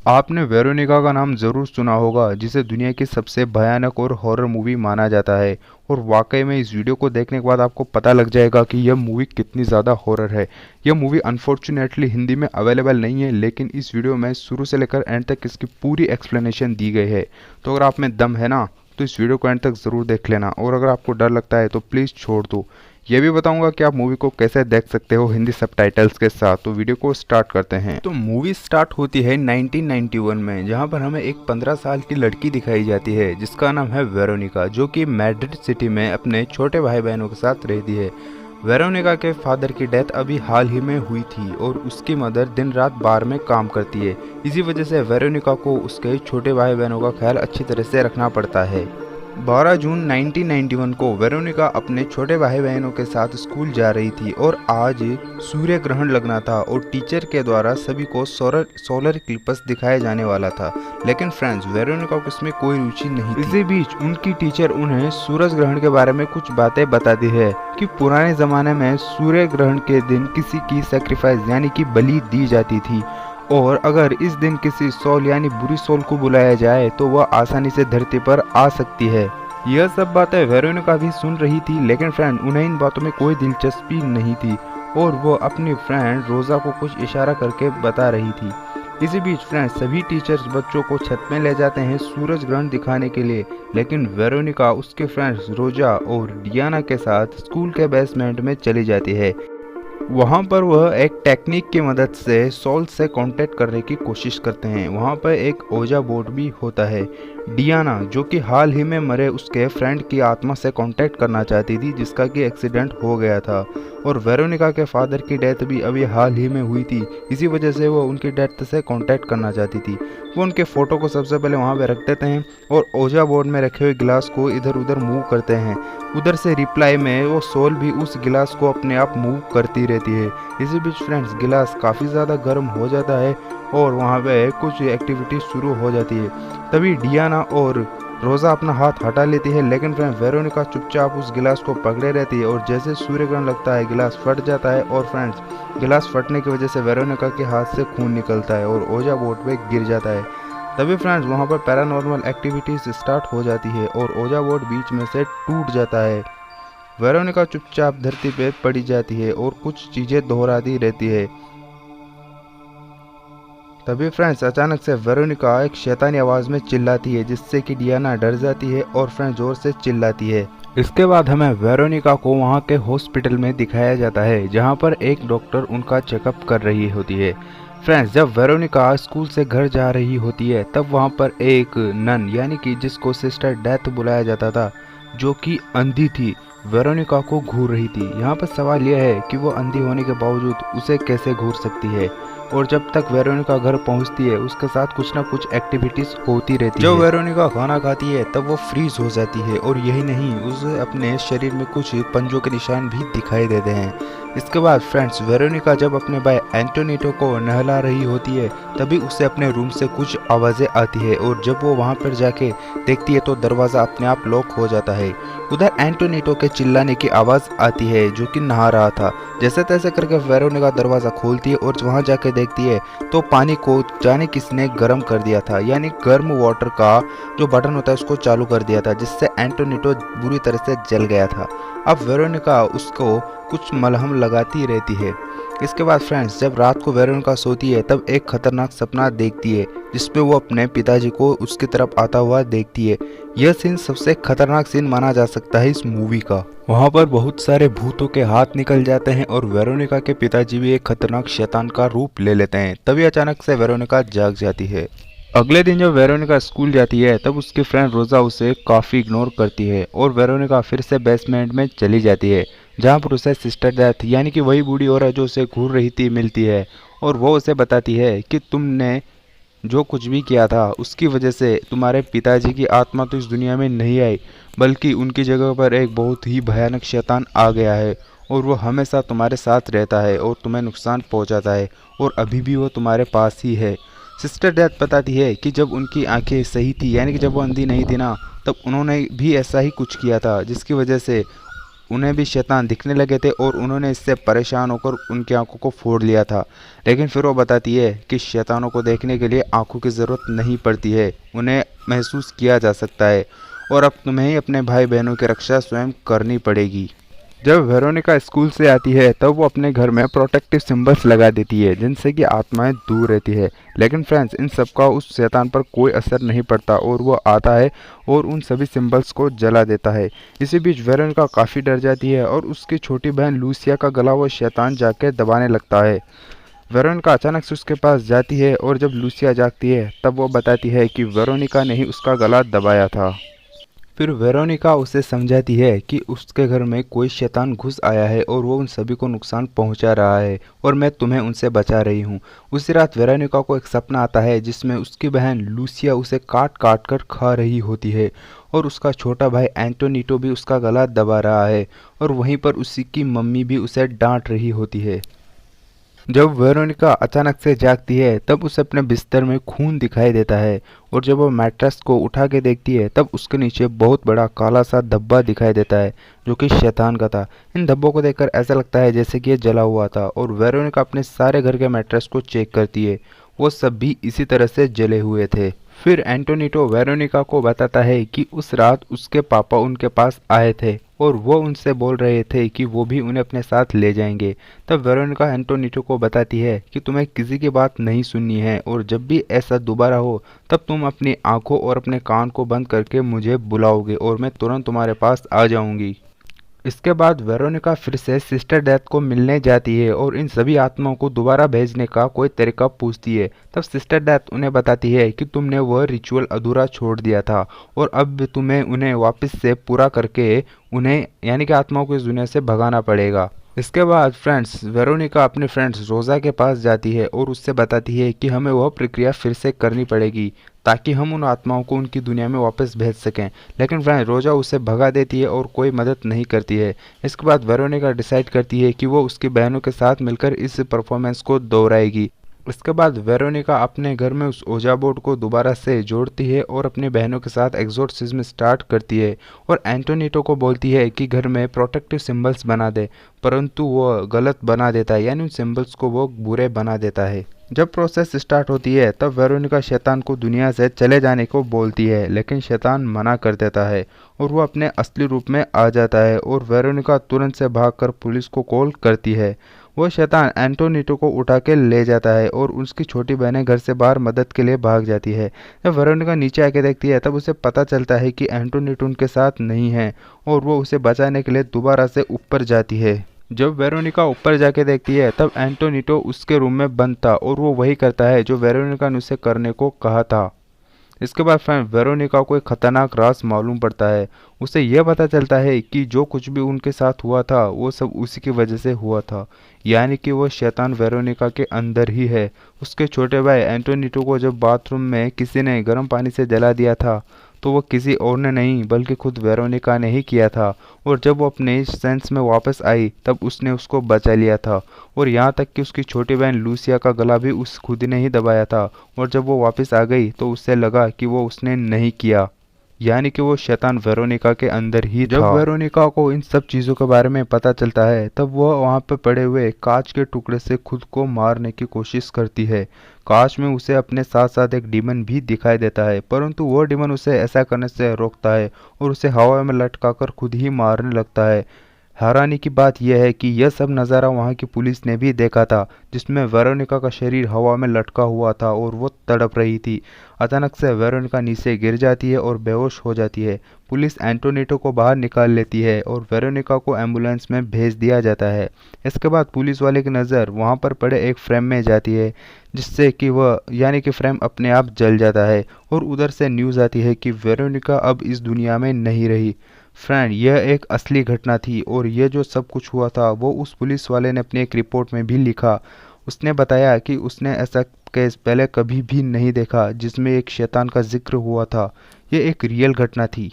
आपने वेरोनिका का नाम ज़रूर सुना होगा, जिसे दुनिया की सबसे भयानक और हॉरर मूवी माना जाता है। और वाकई में इस वीडियो को देखने के बाद आपको पता लग जाएगा कि यह मूवी कितनी ज़्यादा हॉरर है। यह मूवी अनफॉर्चुनेटली हिंदी में अवेलेबल नहीं है, लेकिन इस वीडियो में शुरू से लेकर एंड तक इसकी पूरी एक्सप्लेनेशन दी गई है। तो अगर आप में दम है ना, तो इस वीडियो को एंड तक ज़रूर देख लेना, और अगर आपको डर लगता है तो प्लीज़ छोड़ दो। ये भी बताऊंगा कि आप मूवी को कैसे देख सकते हो हिंदी सबटाइटल्स के साथ। तो वीडियो को स्टार्ट करते हैं। तो मूवी स्टार्ट होती है 1991 में, जहां पर हमें एक 15 साल की लड़की दिखाई जाती है जिसका नाम है वेरोनिका, जो कि मैड्रिड सिटी में अपने छोटे भाई बहनों के साथ रहती है। वेरोनिका के फादर की डेथ अभी हाल ही में हुई थी और उसकी मदर दिन रात बार में काम करती है। इसी वजह से वेरोनिका को उसके छोटे भाई बहनों का ख्याल अच्छी तरह से रखना पड़ता है। 12 जून 1991 को वेरोनिका अपने छोटे भाई बहनों के साथ स्कूल जा रही थी और आज सूर्य ग्रहण लगना था और टीचर के द्वारा सभी को सोलर इक्लिप्स दिखाया जाने वाला था। लेकिन फ्रेंड्स, वेरोनिका को इसमें कोई रुचि नहीं थी। इसी बीच उनकी टीचर उन्हें सूरज ग्रहण के बारे में कुछ बातें बताती है कि पुराने ज़माने में सूर्य ग्रहण के दिन किसी की सेक्रीफाइस यानी कि बलि दी जाती थी, और अगर इस दिन किसी सोल यानी बुरी सोल को बुलाया जाए तो वह आसानी से धरती पर आ सकती है। यह सब बातें वेरोनिका भी सुन रही थी, लेकिन फ्रेंड उन्हें इन बातों में कोई दिलचस्पी नहीं थी और वो अपनी फ्रेंड रोज़ा को कुछ इशारा करके बता रही थी। इसी बीच फ्रेंड्स, सभी टीचर्स बच्चों को छत में ले जाते हैं सूरज ग्रहण दिखाने के लिए, लेकिन वेरोनिका उसके फ्रेंड्स रोजा और डियाना के साथ स्कूल के बेसमेंट में चली जाती है। वहाँ पर वह एक टेक्निक की मदद से सोल से कांटेक्ट करने की कोशिश करते हैं। वहाँ पर एक ओजा बोर्ड भी होता है। डियाना, जो कि हाल ही में मरे उसके फ्रेंड की आत्मा से कांटेक्ट करना चाहती थी, जिसका कि एक्सीडेंट हो गया था, और वेरोनिका के फादर की डेथ भी अभी हाल ही में हुई थी। इसी वजह से वो उनकी डेथ से कांटेक्ट करना चाहती थी। वो उनके फ़ोटो को सबसे पहले वहाँ पे रख देते हैं और ओजा बोर्ड में रखे हुए गिलास को इधर उधर मूव करते हैं। उधर से रिप्लाई में वो सोल भी उस गिलास को अपने आप मूव करती रहती है। इसी बीच फ्रेंड्स, गिलास काफ़ी ज़्यादा गर्म हो जाता है और वहाँ पे कुछ एक्टिविटी शुरू हो जाती है। तभी डियाना और रोज़ा अपना हाथ हटा लेती है, लेकिन फ्रेंड वेरोनिका चुपचाप उस गिलास को पकड़े रहती है और जैसे सूर्य ग्रहण लगता है गिलास फट जाता है, और फ्रेंड्स गिलास फटने की वजह से वेरोनिका के हाथ से खून निकलता है और ओजा बोर्ड पे गिर जाता है। तभी फ्रेंड्स वहाँ पर पैरानॉर्मल एक्टिविटीज स्टार्ट हो जाती है और ओजा बोर्ड बीच में से टूट जाता है। वेरोनिका चुपचाप धरती पे पड़ी जाती है और कुछ चीज़ें दोहराती रहती है। तभी फ्रेंड्स अचानक से वेरोनिका एक शैतानी आवाज़ में चिल्लाती है, जिससे कि डियाना डर जाती है और फ्रेंड्स जोर से चिल्लाती है। इसके बाद हमें वेरोनिका को वहाँ के हॉस्पिटल में दिखाया जाता है, जहाँ पर एक डॉक्टर उनका चेकअप कर रही होती है। फ्रेंड्स, जब वेरोनिका स्कूल से घर जा रही होती है तब वहाँ पर एक नन यानी कि जिसको सिस्टर डेथ बुलाया जाता था, जो कि अंधी थी, वेरोनिका को घूर रही थी। यहाँ पर सवाल यह है कि वो अंधी होने के बावजूद उसे कैसे घूर सकती है, और जब तक वेरोनिका घर पहुंचती है उसके साथ कुछ ना कुछ एक्टिविटीज होती रहती है। जब वेरोनिका खाना खाती है तब वो फ्रीज हो जाती है, और यही नहीं, उसे अपने शरीर में कुछ पंजों के निशान भी दिखाई देते हैं। इसके बाद फ्रेंड्स, वेरोनिका जब अपने भाई एंटोनियो को नहला रही होती है तभी उसे अपने रूम से कुछ आवाज़ें आती है, और जब वो वहाँ पर जाके देखती है तो दरवाज़ा अपने आप लॉक हो जाता है। उधर एंटोनियो के चिल्लाने की आवाज़ आती है, जो कि नहा रहा था। जैसे तैसे करके वेरोनिका दरवाज़ा खोलती है और वहाँ जाके देखती है तो पानी को जाने किसने गर्म कर दिया था, यानी गर्म वाटर का जो बटन होता है उसको चालू कर दिया था, जिससे एंटोनियो बुरी तरह से जल गया था। अब वेरोनिका उसको कुछ मलहम लगाती रहती है। इसके बाद फ्रेंड्स, जब रात को वेरोनिका सोती है तब एक खतरनाक सपना देखती है, जिसपे वो अपने पिताजी को उसकी तरफ आता हुआ देखती है। यह सीन सबसे खतरनाक सीन माना जा सकता है इस मूवी का। वहाँ पर बहुत सारे भूतों के हाथ निकल जाते हैं और वेरोनिका के पिताजी भी एक खतरनाक शैतान का रूप ले लेते हैं। तभी अचानक से वेरोनिका जाग जाती है। अगले दिन जब वेरोनिका स्कूल जाती है तब उसकी फ्रेंड रोजा उसे काफ़ी इग्नोर करती है और वेरोनिका फिर से बेसमेंट में चली जाती है, जहाँ पर उसे सिस्टर डेथ यानी कि वही बूढ़ी औरत जो उसे घूर रही थी मिलती है, और वो उसे बताती है कि तुमने जो कुछ भी किया था उसकी वजह से तुम्हारे पिताजी की आत्मा तो इस दुनिया में नहीं आई, बल्कि उनकी जगह पर एक बहुत ही भयानक शैतान आ गया है, और वो हमेशा तुम्हारे साथ रहता है और तुम्हें नुकसान पहुंचाता है, और अभी भी वो तुम्हारे पास ही है। सिस्टर डेथ बताती है कि जब उनकी आंखें सही थी, यानी कि जब वो अंधी नहीं थी ना, तब उन्होंने भी ऐसा ही कुछ किया था, जिसकी वजह से उन्हें भी शैतान दिखने लगे थे और उन्होंने इससे परेशान होकर उनकी आंखों को फोड़ लिया था। लेकिन फिर वो बताती है कि शैतानों को देखने के लिए आंखों की ज़रूरत नहीं पड़ती है, उन्हें महसूस किया जा सकता है और अब तुम्हें ही अपने भाई बहनों की रक्षा स्वयं करनी पड़ेगी। जब वेरोनिका स्कूल से आती है तब वो अपने घर में प्रोटेक्टिव सिंबल्स लगा देती है जिनसे कि आत्माएं दूर रहती है। लेकिन फ्रेंड्स, इन सब का उस शैतान पर कोई असर नहीं पड़ता और वो आता है और उन सभी सिंबल्स को जला देता है। इसी बीच वेरोनिका काफ़ी डर जाती है और उसकी छोटी बहन लूसिया का गला वो शैतान जाके दबाने लगता है। वेरोनिका अचानक से उसके पास जाती है और जब लूसिया जागती है तब वो बताती है कि वेरोनिका ने ही उसका गला दबाया था। फिर वेरोनिका उसे समझाती है कि उसके घर में कोई शैतान घुस आया है और वो उन सभी को नुकसान पहुंचा रहा है और मैं तुम्हें उनसे बचा रही हूँ। उसी रात वेरोनिका को एक सपना आता है जिसमें उसकी बहन लूसिया उसे काट काट कर खा रही होती है और उसका छोटा भाई एंटोनिटो भी उसका गला दबा रहा है और वहीं पर उसी की मम्मी भी उसे डांट रही होती है। जब वेरोनिका अचानक से जागती है तब उसे अपने बिस्तर में खून दिखाई देता है और जब वो मैट्रेस को उठा के देखती है तब उसके नीचे बहुत बड़ा काला सा धब्बा दिखाई देता है जो कि शैतान का था। इन धब्बों को देखकर ऐसा लगता है जैसे कि ये जला हुआ था और वेरोनिका अपने सारे घर के मैट्रेस को चेक करती है, वो सब भी इसी तरह से जले हुए थे। फिर एंटोनिटो वेरोनिका को बताता है कि उस रात उसके पापा उनके पास आए थे और वो उनसे बोल रहे थे कि वो भी उन्हें अपने साथ ले जाएंगे। तब वेरोनिका एंटोनिटो को बताती है कि तुम्हें किसी की बात नहीं सुननी है और जब भी ऐसा दोबारा हो तब तुम अपनी आंखों और अपने कान को बंद करके मुझे बुलाओगे और मैं तुरंत तुम्हारे पास आ जाऊंगी। इसके बाद वेरोनिका फिर से सिस्टर डेथ को मिलने जाती है और इन सभी आत्माओं को दोबारा भेजने का कोई तरीका पूछती है। तब सिस्टर डेथ उन्हें बताती है कि तुमने वह रिचुअल अधूरा छोड़ दिया था और अब तुम्हें उन्हें वापस से पूरा करके उन्हें यानी कि आत्माओं को इस दुनिया से भगाना पड़ेगा। इसके बाद फ्रेंड्स, वेरोनिका अपने फ्रेंड्स रोज़ा के पास जाती है और उससे बताती है कि हमें वह प्रक्रिया फिर से करनी पड़ेगी ताकि हम उन आत्माओं को उनकी दुनिया में वापस भेज सकें। लेकिन फ्रेंड्स, रोज़ा उसे भगा देती है और कोई मदद नहीं करती है। इसके बाद वेरोनिका डिसाइड करती है कि वो उसकी बहनों के साथ मिलकर इस परफॉर्मेंस को दोहराएगी। इसके बाद वेरोनिका अपने घर में उस ओजा बोर्ड को दोबारा से जोड़ती है और अपनी बहनों के साथ एक्सोर्सिज्म स्टार्ट करती है और एंटोनिटो को बोलती है कि घर में प्रोटेक्टिव सिंबल्स बना दे, परंतु वो गलत बना देता है, यानी उन सिंबल्स को वो बुरे बना देता है। जब प्रोसेस स्टार्ट होती है तब वेरोनिका शैतान को दुनिया से चले जाने को बोलती है लेकिन शैतान मना कर देता है और वो अपने असली रूप में आ जाता है और वेरोनिका तुरंत से भागकर पुलिस को कॉल करती है। वो शैतान एंटोनिटो को उठा के ले जाता है और उसकी छोटी बहनें घर से बाहर मदद के लिए भाग जाती है। जब वेरोनिका नीचे आके देखती है तब उसे पता चलता है कि एंटोनिटो उनके साथ नहीं है और वो उसे बचाने के लिए दोबारा से ऊपर जाती है। जब वेरोनिका ऊपर जाके देखती है तब एंटोनिटो उसके रूम में बंद था और वो वही करता है जो वेरोनिका ने उसे करने को कहा था। इसके बाद फ्रेंड, वेरोनिका को एक खतरनाक राज मालूम पड़ता है। उसे यह पता चलता है कि जो कुछ भी उनके साथ हुआ था वो सब उसी की वजह से हुआ था, यानी कि वो शैतान वेरोनिका के अंदर ही है। उसके छोटे भाई एंटोनिटो को जब बाथरूम में किसी ने गर्म पानी से जला दिया था तो वो किसी और ने नहीं बल्कि खुद वेरोनिका ने ही किया था और जब वो अपने सेंस में वापस आई तब उसने उसको बचा लिया था और यहाँ तक कि उसकी छोटी बहन लूसिया का गला भी उस खुद ने ही दबाया था और जब वो वापस आ गई तो उससे लगा कि वो उसने नहीं किया, यानी कि वो शैतान वेरोनिका के अंदर ही था। जब वेरोनिका को इन सब चीज़ों के बारे में पता चलता है तब वह वहाँ पे पड़े हुए कांच के टुकड़े से खुद को मारने की कोशिश करती है। कांच में उसे अपने साथ साथ एक डीमन भी दिखाई देता है, परंतु वो डीमन उसे ऐसा करने से रोकता है और उसे हवा में लटकाकर खुद ही मारने लगता है। हैरानी की बात यह है कि यह सब नज़ारा वहाँ की पुलिस ने भी देखा था, जिसमें वेरोनिका का शरीर हवा में लटका हुआ था और वो तड़प रही थी। अचानक से वेरोनिका नीचे गिर जाती है और बेहोश हो जाती है। पुलिस एंटोनिटो को बाहर निकाल लेती है और वेरोनिका को एम्बुलेंस में भेज दिया जाता है। इसके बाद पुलिस वाले की नज़र वहाँ पर पड़े एक फ्रेम में जाती है, जिससे कि वह यानी कि फ्रेम अपने आप जल जाता है और उधर से न्यूज़ आती है कि वेरोनिका अब इस दुनिया में नहीं रही। फ्रेंड, यह एक असली घटना थी और यह जो सब कुछ हुआ था वो उस पुलिस वाले ने अपनी एक रिपोर्ट में भी लिखा। उसने बताया कि उसने ऐसा केस पहले कभी भी नहीं देखा जिसमें एक शैतान का जिक्र हुआ था। यह एक रियल घटना थी।